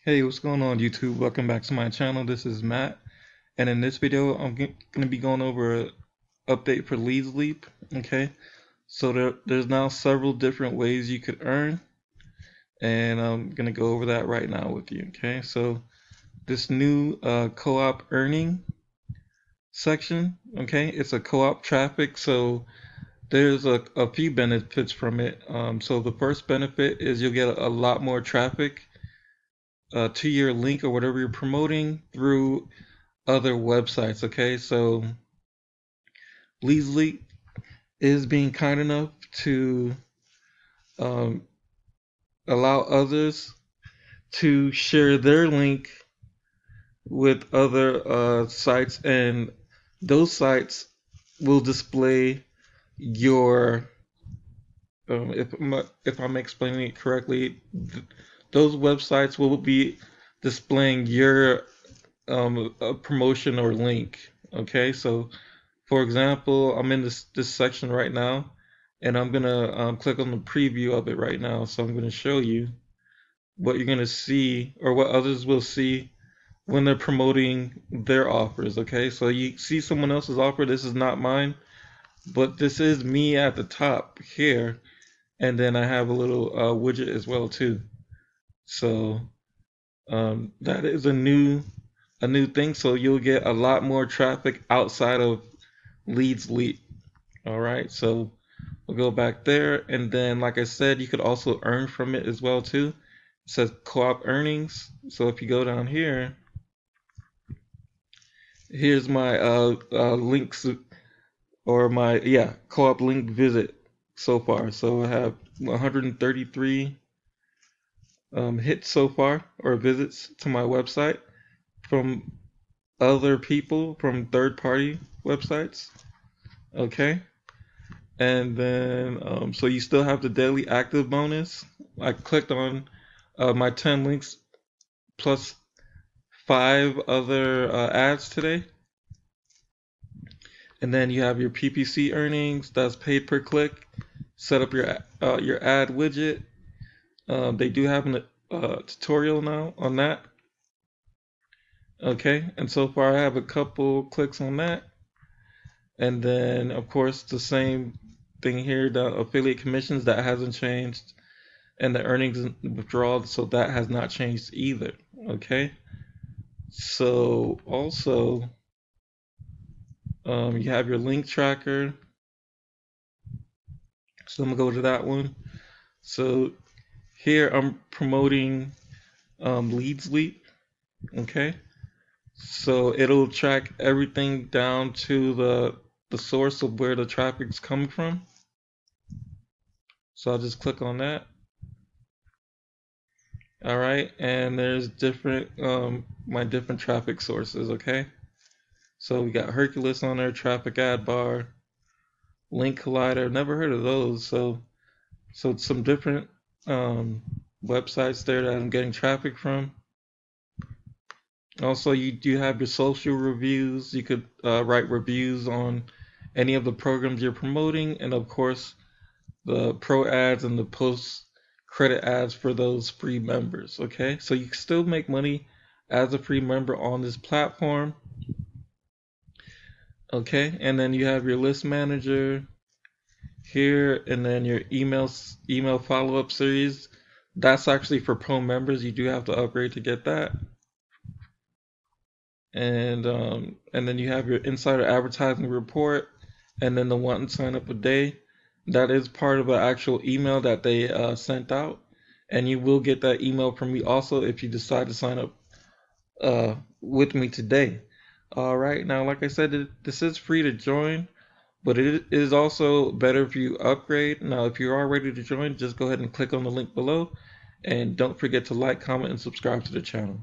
Hey, what's going on YouTube? Welcome back to my channel. This is Matt, and in this video I'm going to be going over an update for Leadsleap. Okay, so there's now several different ways you could earn, and I'm going to go over that right now with you. Okay, so this new co-op earning section, okay, it's a co-op traffic, so there's a few benefits from it. So the first benefit is you'll get a lot more traffic to your link or whatever you're promoting through other websites. Okay, so Leadsleap is being kind enough to um, allow others to share their link with other sites, and those sites will display your. If I'm explaining it correctly, those websites will be displaying your promotion or link. Okay, so for example, I'm in this section right now, and I'm gonna click on the preview of it right now. So I'm gonna show you what you're gonna see, or what others will see when they're promoting their offers. Okay, so you see someone else's offer. This is not mine, but this is me at the top here, and then I have a little widget as well too. So that is a new thing. So you'll get a lot more traffic outside of Leadsleap. All right, so we'll go back there, and then like I said, you could also earn from it as well too. It says co-op earnings. So if you go down here, here's my links, or my co-op link visit so far. So I have 133 hits so far, or visits to my website from other people from third-party websites. Okay. And then, so you still have the daily active bonus. I clicked on my 10 links plus 5 other ads today. And then you have your PPC earnings, that's paid per click. Set up your ad widget. They do have a tutorial now on that. Okay, and so far I have a couple clicks on that. And then, of course, the same thing here, the affiliate commissions, that hasn't changed. And the earnings and withdrawal, so that has not changed either. Okay, so also you have your link tracker, so I'm gonna go to that one. So here I'm promoting Leadsleap. Okay, so it'll track everything down to the source of where the traffic's coming from. So I'll just click on that. All right, and there's different my different traffic sources. Okay, so we got Hercules on there, traffic ad bar, link collider. Never heard of those. So it's some different um, websites there that I'm getting traffic from. Also, you do have your social reviews. You could write reviews on any of the programs you're promoting, and of course the pro ads and the post credit ads for those free members. Okay, so you can still make money as a free member on this platform. Okay, and then you have your list manager here, and then your email follow-up series. That's actually for pro members. You do have to upgrade to get that. And then you have your insider advertising report, and then the one sign up a day. That is part of an actual email that they sent out, and you will get that email from me also if you decide to sign up with me today. All right, now like I said, this is free to join, but it is also better if you upgrade. Now, if you are ready to join, just go ahead and click on the link below, and don't forget to like, comment, and subscribe to the channel.